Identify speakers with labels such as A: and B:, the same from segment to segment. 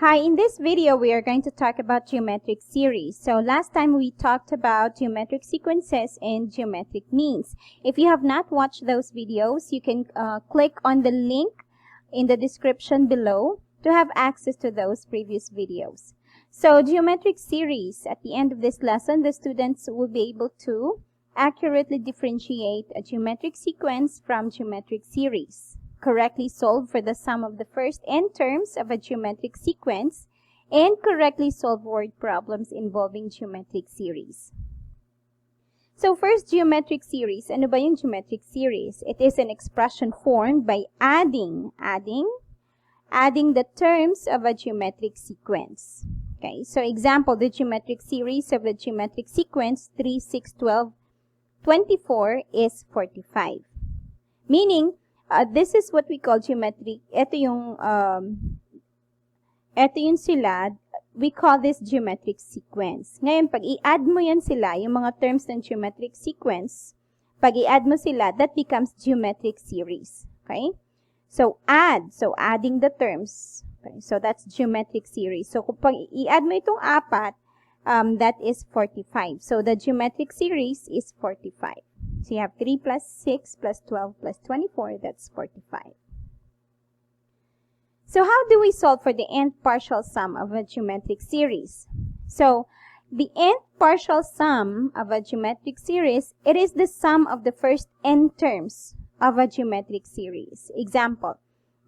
A: Hi, in this video, we are going to talk about geometric series. So last time we talked about geometric sequences and geometric means. If you have not watched those videos, you can click on the link in the description below to have access to those previous videos. So geometric series, at the end of this lesson, the students will be able to accurately differentiate a geometric sequence from geometric series, correctly solve for the sum of the first n terms of a geometric sequence, and correctly solve word problems involving geometric series. So first, geometric series. Ano ba yung geometric series? It is an expression formed by adding the terms of a geometric sequence. Okay, so example, the geometric series of the geometric sequence 3, 6, 12, 24 is 45. Meaning, this is what we call geometric. Ito yung sila. We call this geometric sequence. Ngayon, pag i-add mo yan sila, yung mga terms ng geometric sequence, pag i-add mo sila, that becomes geometric series. Okay? So, adding the terms. Okay? So, that's geometric series. So, kung pag i-add mo itong apat, that is 45. So, the geometric series is 45. So, you have 3 plus 6 plus 12 plus 24, that's 45. So, how do we solve for the nth partial sum of a geometric series? So, the nth partial sum of a geometric series, it is the sum of the first n terms of a geometric series. Example,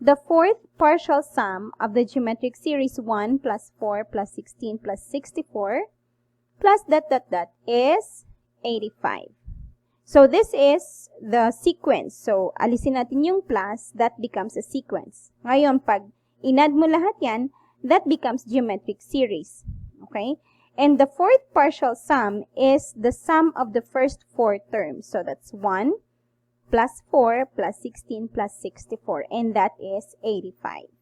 A: the fourth partial sum of the geometric series 1 plus 4 plus 16 plus 64 plus ... is 85. So, this is the sequence. So, alisin natin yung plus, that becomes a sequence. Ngayon, pag inad mo lahat yan, that becomes geometric series. Okay? And the fourth partial sum is the sum of the first four terms. So, that's 1 plus 4 plus 16 plus 64. And that is 85.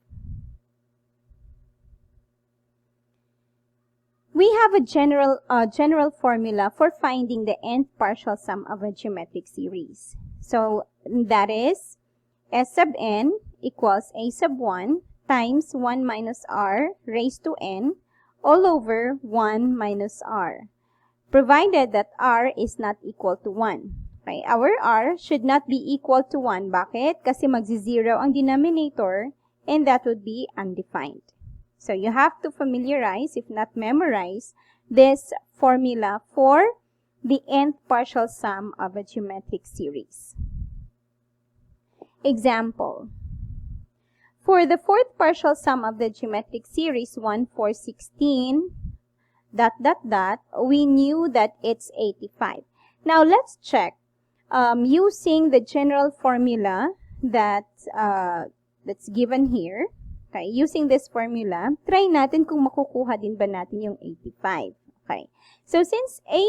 A: We have a general formula for finding the nth partial sum of a geometric series. So, that is S sub n equals a sub 1 times 1 minus r raised to n all over 1 minus r, provided that r is not equal to 1. Okay? Our r should not be equal to 1. Bakit? Kasi magzi-zero ang denominator and that would be undefined. So, you have to familiarize, if not memorize, this formula for the nth partial sum of a geometric series. Example. For the fourth partial sum of the geometric series 1, 4, 16, ... we knew that it's 85. Now, let's check. Using the general formula that's given here. Okay, using this formula, try natin kung makukuha din ba natin yung 85. Okay. So, since a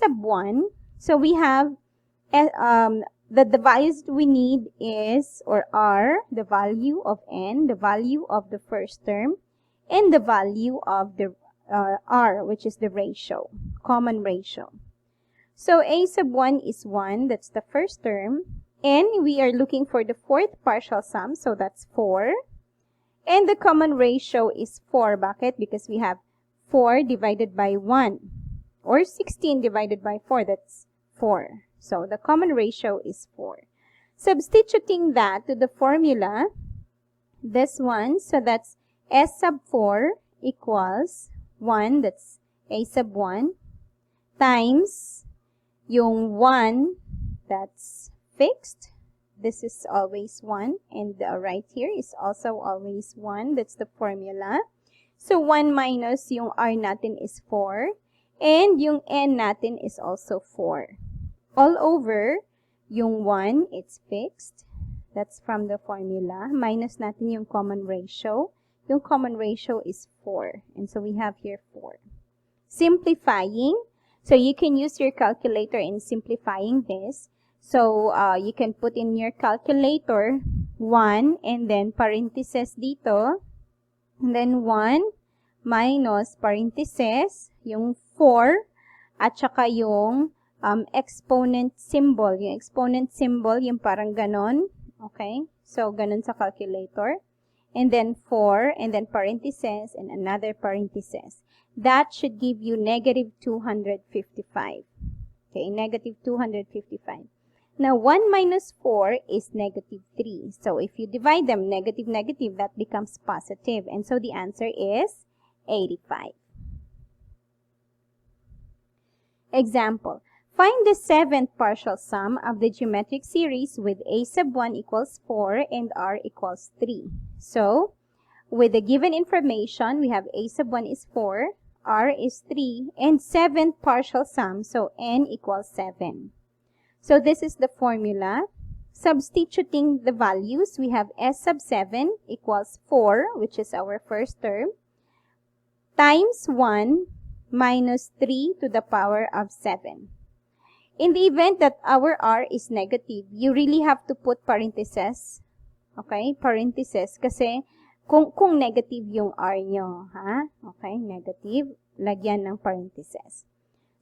A: sub 1, so we have the values we need is, or are, the value of n, the value of the first term, and the value of the r, which is the ratio, common ratio. So, a sub 1 is 1, that's the first term, and we are looking for the fourth partial sum, so that's 4. And the common ratio is 4. Bakit? Because we have 4 divided by 1. Or 16 divided by 4. That's 4. So, the common ratio is 4. Substituting that to the formula, this one, so that's S sub 4 equals 1, that's A sub 1, times yung 1, that's fixed. This is always 1, and right here is also always 1. That's the formula. So, 1 minus yung r natin is 4, and yung n natin is also 4. All over, yung 1, it's fixed. That's from the formula. Minus natin yung common ratio. Yung common ratio is 4, and so we have here 4. Simplifying. So, you can use your calculator in simplifying this. So, you can put in your calculator 1 and then parentheses dito. And then 1 minus parentheses, yung 4, at saka yung exponent symbol. Yung exponent symbol, yung parang ganon. Okay? So, ganon sa calculator. and then 4, and then parentheses, and another parentheses. That should give you negative 255. Okay, negative 255. Now, 1 minus 4 is negative 3. So, if you divide them, negative, negative, that becomes positive. And so, the answer is 85. Example. Find the seventh partial sum of the geometric series with a sub 1 equals 4 and r equals 3. So, with the given information, we have a sub 1 is 4, r is 3, and seventh partial sum, so n equals 7. So, this is the formula. Substituting the values, we have s sub 7 equals 4, which is our first term, times 1 minus 3 to the power of 7. In the event that our r is negative, you really have to put parentheses. Okay? Parentheses. Kasi, kung negative yung r nyo, ha? Okay? Negative. Lagyan ng parentheses.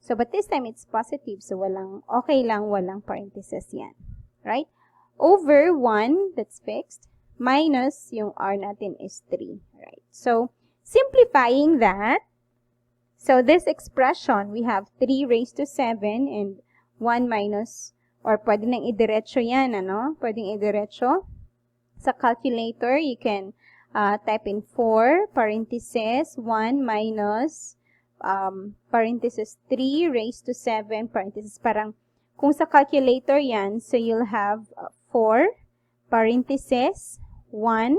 A: So, but this time it's positive. So, okay lang, walang parentheses yan. Right? Over 1, that's fixed, minus yung r natin is 3. Right? So, simplifying that, so this expression, we have 3 raised to 7 and 1 minus, or pwede nang idiretso yan, ano? Pwedeng idiretso. Sa calculator, you can type in 4, parentheses, 1 minus, parentheses 3 raised to 7, parentheses, parang, kung sa calculator yan, so you'll have 4, parentheses, 1,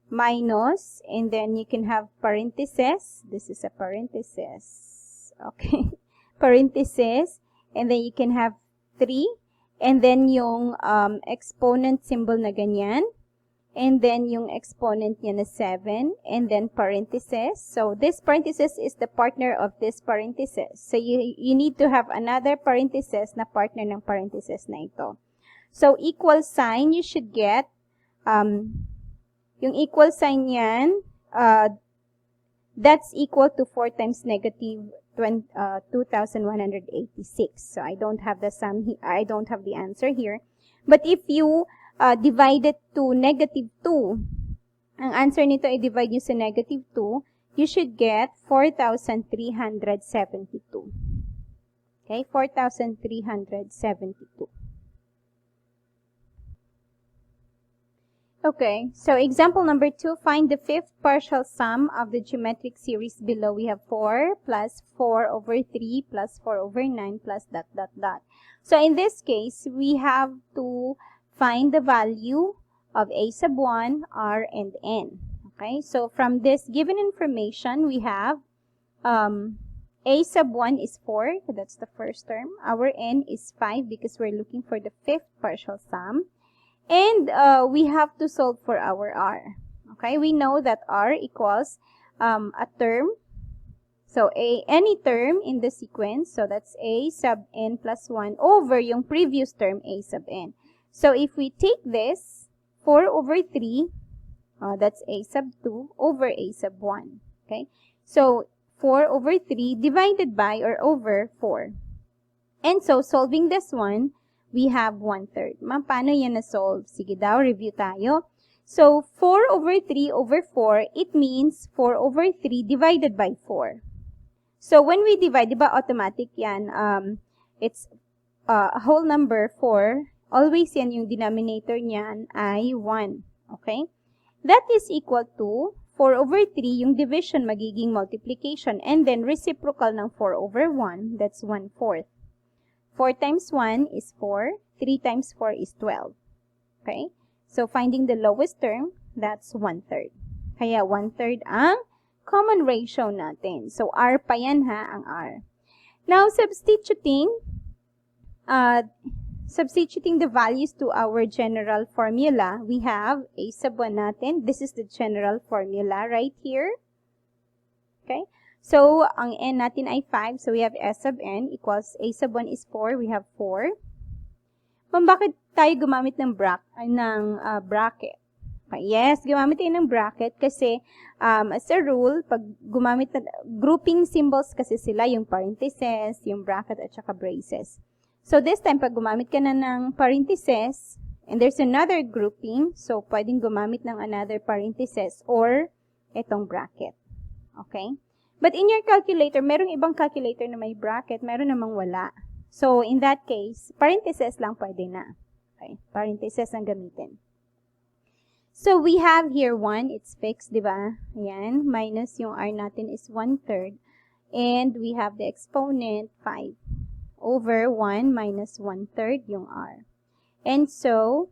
A: minus, and then you can have parentheses, this is a parentheses, okay, parentheses, and then you can have 3, and then yung exponent symbol na ganyan, and then yung exponent niya na 7, and then parentheses. So, this parentheses is the partner of this parentheses. So, you need to have another parentheses na partner ng parentheses na ito. So, equal sign, you should get, yung equal sign yan, that's equal to 4 times negative 2,186. So, I don't have the sum here. I don't have the answer here. But if you divide it to negative 2, ang answer nito ay divide nyo sa negative 2, you should get 4,372. Okay, 4,372. Okay, so example number 2, find the fifth partial sum of the geometric series below. We have 4 plus 4 over 3 plus 4 over 9 plus ... So in this case, we have to find the value of a sub 1, r, and n. Okay, so from this given information, we have a sub 1 is 4, that's the first term. Our n is 5 because we're looking for the fifth partial sum. And we have to solve for our r. Okay, we know that r equals a term. So, any term in the sequence, so that's a sub n plus 1 over yung previous term a sub n. So, if we take this, 4 over 3, that's a sub 2 over a sub 1. Okay, so 4 over 3 divided by or over 4. And so, solving this one, we have 1/3. Paano yan na-solve? Sige daw, review tayo. So, 4 over 3 over 4, it means 4 over 3 divided by 4. So, when we divide, di ba automatic yan? It's a whole number 4. Always yan yung denominator niyan ay 1. Okay? That is equal to 4 over 3, yung division magiging multiplication. And then, reciprocal ng 4 over 1, that's 1/4. 4 times 1 is 4. 3 times 4 is 12. Okay? So, finding the lowest term, that's 1/3. Kaya 1/3 ang common ratio natin. So, r pa yan ha, ang r. Now, substituting the values to our general formula, we have a sub 1 natin. This is the general formula right here. Okay? So, ang n natin ay 5. So, we have s sub n equals a sub 1 is 4. We have 4. Bakit tayo gumamit ng bracket? Okay, yes, gumamit tayo ng bracket kasi as a rule, pag gumamit na grouping symbols kasi sila, yung parentheses, yung bracket at saka braces. So, this time, pag gumamit ka na ng parentheses, And there's another grouping, so pwedeng gumamit ng another parenthesis or itong bracket. Okay? But in your calculator, merong ibang calculator na may bracket, meron namang wala. So, in that case, parenthesis lang pwede na. Okay? Parenthesis ang gamitin. So, we have here 1, it's fixed, di ba? Ayan, minus yung r natin is 1/3. And we have the exponent 5 over 1 minus 1/3 yung r. And so,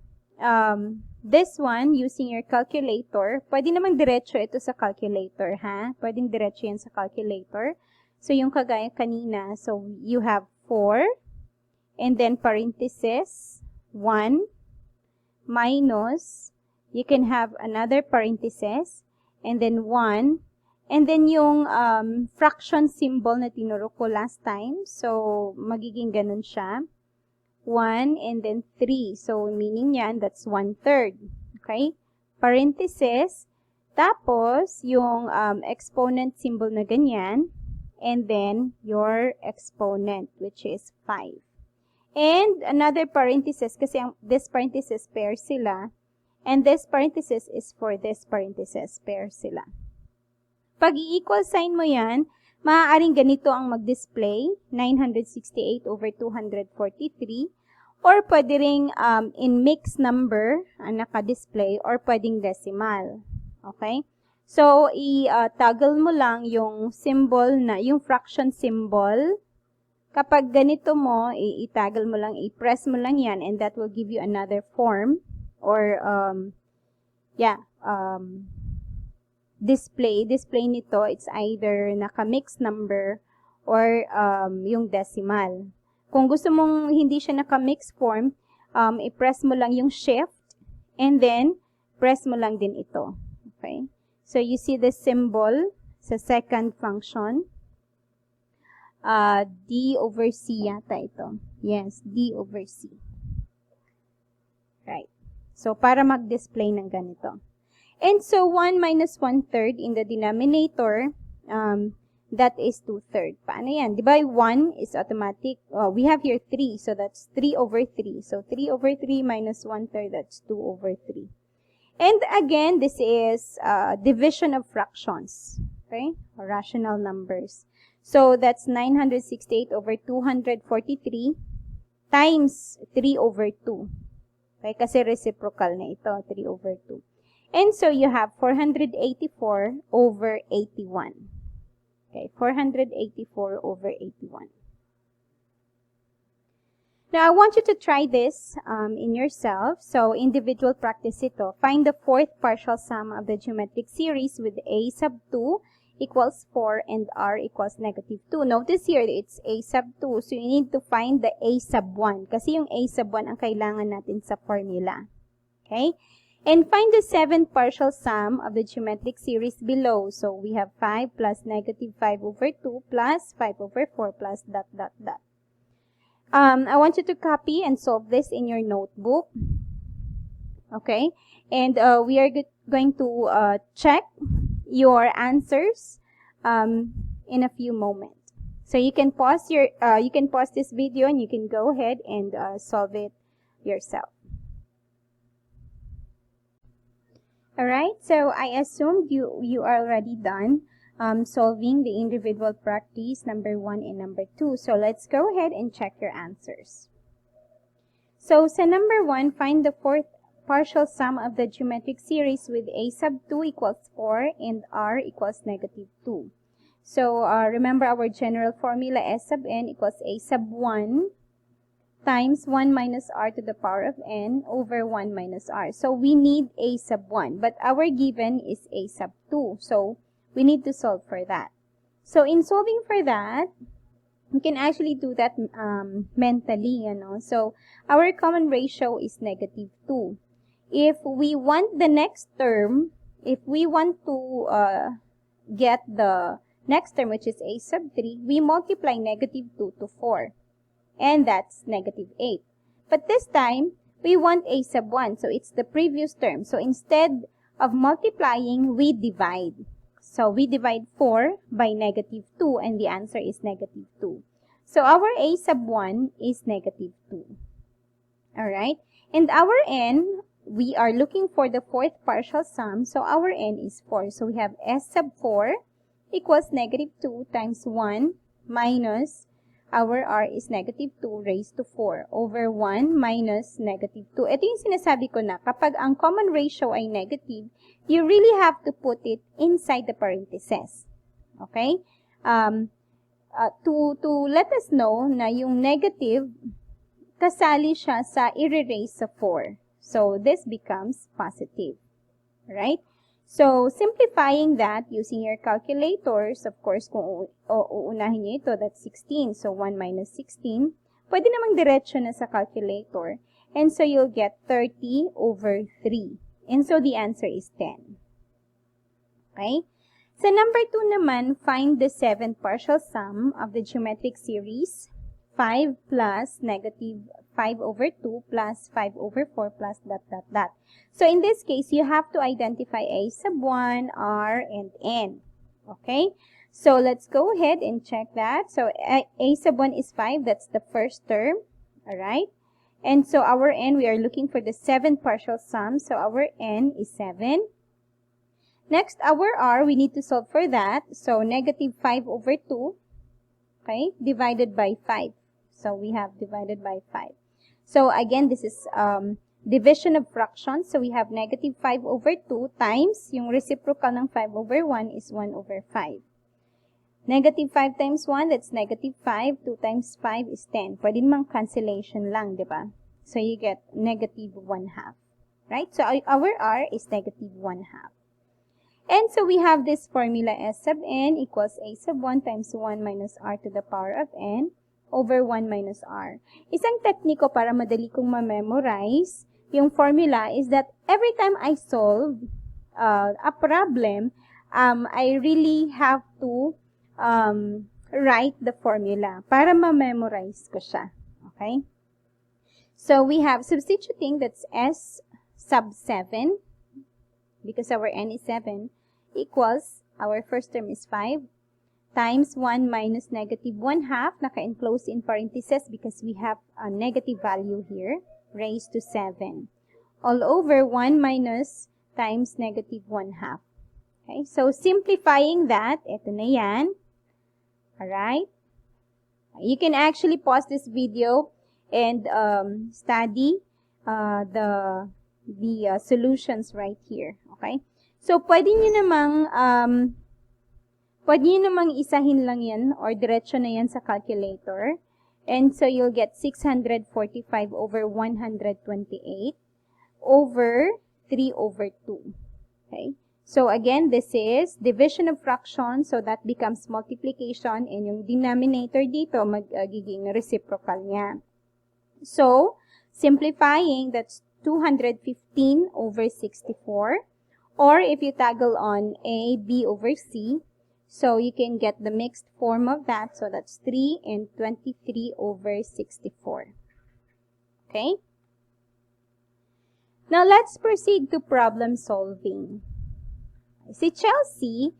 A: this one, using your calculator, pwede namang diretso ito sa calculator, ha? Pwedeng diretso yan sa calculator. So, yung kagaya kanina, so you have 4, and then parenthesis, 1, minus, you can have another parenthesis, and then 1, and then yung fraction symbol na tinuro ko last time, so magiging ganun siya. 1 and then 3. So, meaning yan, that's 1/3. Okay? Parenthesis. Tapos, yung exponent symbol na ganyan. And then, your exponent, which is 5. And another parenthesis, kasi this parenthesis pair sila. And this parenthesis is for this parenthesis pair sila. Pag i-equal sign mo yan, maaaring ganito ang mag-display, 968 over 243. Or pwede ring in mixed number ang naka-display or pwedeng decimal. Okay? So, i-toggle mo lang yung symbol na, yung fraction symbol. Kapag ganito mo, i-toggle mo lang, i-press mo lang yan and that will give you another form or, display. Display nito, it's either naka-mixed number or yung decimal. Kung gusto mong hindi siya naka-mix form, i-press mo lang yung shift and then press mo lang din ito. Okay? So, you see the symbol sa second function. D over C yata ito. Yes, D over C. Right. So, para mag-display ng ganito. And so, 1 minus 1/3 in the denominator, that is 2/3. Paano yan? Di ba 1 is automatic? We have here 3. So, that's 3 over 3. So, 3 over 3 minus 1/3, that's 2 over 3. And again, this is division of fractions. Okay? Or rational numbers. So, that's 968 over 243 times 3 over 2. Okay? Kasi reciprocal na ito, 3 over 2. And so, you have 484 over 81. Okay, 484 over 81. Now, I want you to try this in yourself. So, individual practice ito. Find the fourth partial sum of the geometric series with a sub 2 equals 4 and r equals negative 2. Notice here, it's a sub 2. So, you need to find the a sub 1. Kasi yung a sub 1 ang kailangan natin sa formula. Okay? And find the seventh partial sum of the geometric series below. So, we have 5 plus negative 5 over 2 plus 5 over 4 plus dot, dot, dot. I want you to copy and solve this in your notebook. Okay? And we are going to check your answers in a few moments. So, you can pause this video and you can go ahead and solve it yourself. Alright, so I assumed you are already done solving the individual practice number 1 and number 2. So let's go ahead and check your answers. So sa number 1, find the fourth partial sum of the geometric series with a sub 2 equals 4 and r equals negative 2. So remember our general formula, s sub n equals a sub 1 times 1 minus r to the power of n over 1 minus r. So, we need a sub 1. But our given is a sub 2. So, we need to solve for that. So, in solving for that, we can actually do that mentally, you know. So, our common ratio is negative 2. If we want the next term, if we want to get the next term, which is a sub 3, we multiply negative 2 to 4. And that's negative 8. But this time, we want a sub 1. So, it's the previous term. So, instead of multiplying, we divide. So, we divide 4 by negative 2. And the answer is negative 2. So, our a sub 1 is negative 2. Alright? And our n, we are looking for the fourth partial sum, so our n is 4. So we have s sub 4 equals negative 2 times 1 minus our r is negative 2 raised to 4 over 1 minus negative 2. Ito yung sinasabi ko na kapag ang common ratio ay negative, you really have to put it inside the parentheses. Okay? To let us know na yung negative, kasali siya sa i-raise sa 4. So, this becomes positive. Right? So, simplifying that using your calculators, of course, kung uunahin niyo ito, that's 16. So, 1 minus 16. Pwede namang diretso na sa calculator. And so, you'll get 30 over 3. And so, the answer is 10. Okay? Sa number 2 naman, find the seventh partial sum of the geometric series 5 plus negative 5 over 2 plus 5 over 4 plus ... So, in this case, you have to identify a sub 1, r, and n. Okay? So, let's go ahead and check that. So, a sub 1 is 5. That's the first term. Alright? And so, our n, we are looking for the seventh partial sum. So, our n is 7. Next, our r, we need to solve for that. So, negative 5 over 2, okay, divided by 5. So, we have divided by 5. So, again, this is division of fractions. So, we have negative 5 over 2 times, yung reciprocal ng 5 over 1 is 1 over 5. Negative 5 times 1, that's negative 5. 2 times 5 is 10. Pwede namang cancellation lang, di ba? So, you get negative 1 half. Right? So, our r is negative 1 half. And so, we have this formula s sub n equals a sub 1 times 1 minus r to the power of n over 1 minus r. Isang tekniko para madali kong ma-memorize yung formula is that every time I solve a problem, I really have to write the formula para ma-memorize ko siya. Okay? So, we have substituting, that's s sub 7, because our n is 7, equals, our first term is 5, times 1 minus negative 1 half, naka-enclose in parentheses because we have a negative value here, raised to 7. All over 1 minus times negative 1 half. Okay, so simplifying that, ito na yan. Alright? You can actually pause this video and study the solutions right here. Okay? So, pwede nyo namang isahin lang yan or diretso na yan sa calculator. And so, you'll get 645 over 128 over 3 over 2. Okay? So, again, this is division of fraction. So, that becomes multiplication. And yung denominator dito, magiging reciprocal niya. So, simplifying, that's 215 over 64. Or if you toggle on A, B over C, so you can get the mixed form of that. So that's 3 and 23 over 64. Okay? Now let's proceed to problem solving. Si Chelsea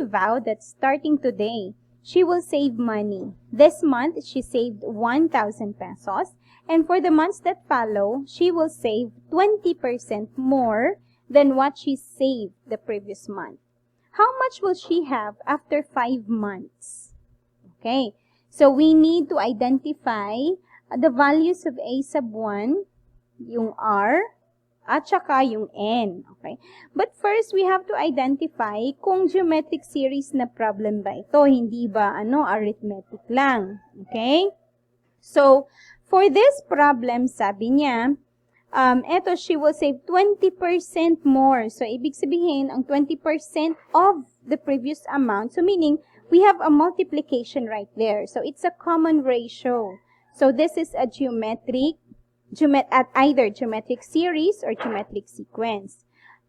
A: vowed that starting today, she will save money. This month, she saved 1,000 pesos. And for the months that follow, she will save 20% more than what she saved the previous month. How much will she have after 5 months? Okay, so we need to identify the values of a sub 1, yung r, at saka yung n. Okay, but first, we have to identify kung geometric series na problem ba ito, hindi ba arithmetic lang. Okay, so for this problem, sabi niya, eto, she will save 20% more. So, ibig sabihin, ang 20% of the previous amount. So, meaning, we have a multiplication right there. So, it's a common ratio. So, this is a either geometric series or geometric sequence.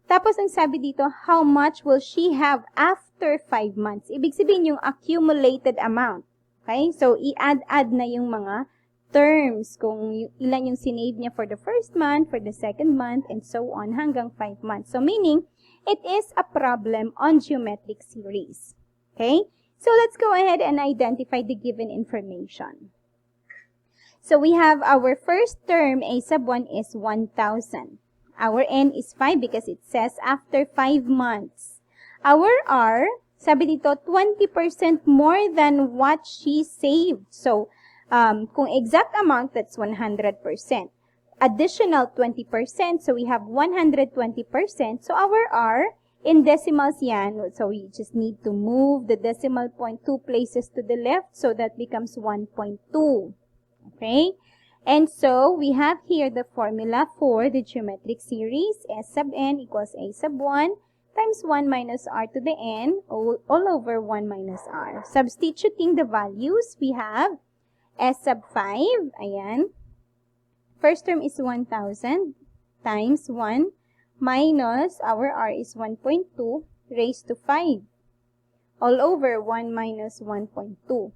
A: Tapos, ang sabi dito, how much will she have after 5 months? Ibig sabihin, yung accumulated amount. Okay? So, i-add na yung mga terms, kung ilan yung sinave niya for the first month, for the second month, and so on, hanggang 5 months. So, meaning, it is a problem on geometric series. Okay? So, let's go ahead and identify the given information. So we have our first term, a sub 1 is 1,000. Our n is 5 because it says after 5 months. Our r, sabi dito, 20% more than what she saved. So, kung exact amount, that's 100%. Additional 20%, so we have 120%. So our r, in decimals yan, so we just need to move the decimal point 2 places to the left, so that becomes 1.2. Okay? And so, we have here the formula for the geometric series. S sub n equals a sub 1 times 1 minus r to the n, all over 1 minus r. Substituting the values, we have s sub 5, ayan. First term is 1,000 times 1 minus, our r is 1.2 raised to 5, all over 1 minus 1.2.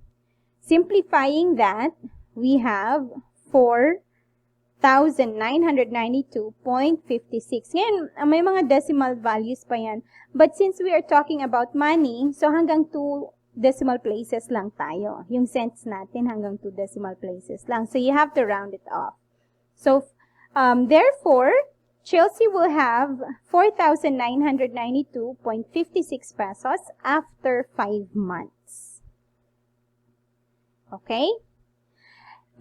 A: Simplifying that, we have 4,992.56. Yan, may mga decimal values pa yan. But since we are talking about money, so hanggang 2 decimal places lang tayo. Yung cents natin hanggang 2 decimal places lang. So you have to round it off. So, therefore, Chelsea will have 4,992.56 pesos after 5 months. Okay?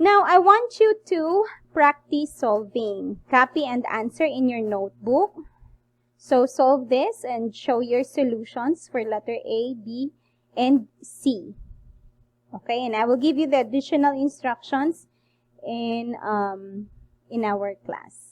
A: Now, I want you to practice solving. Copy and answer in your notebook. So, solve this and show your solutions for letter A, B, and C. Okay, and I will give you the additional instructions in our class.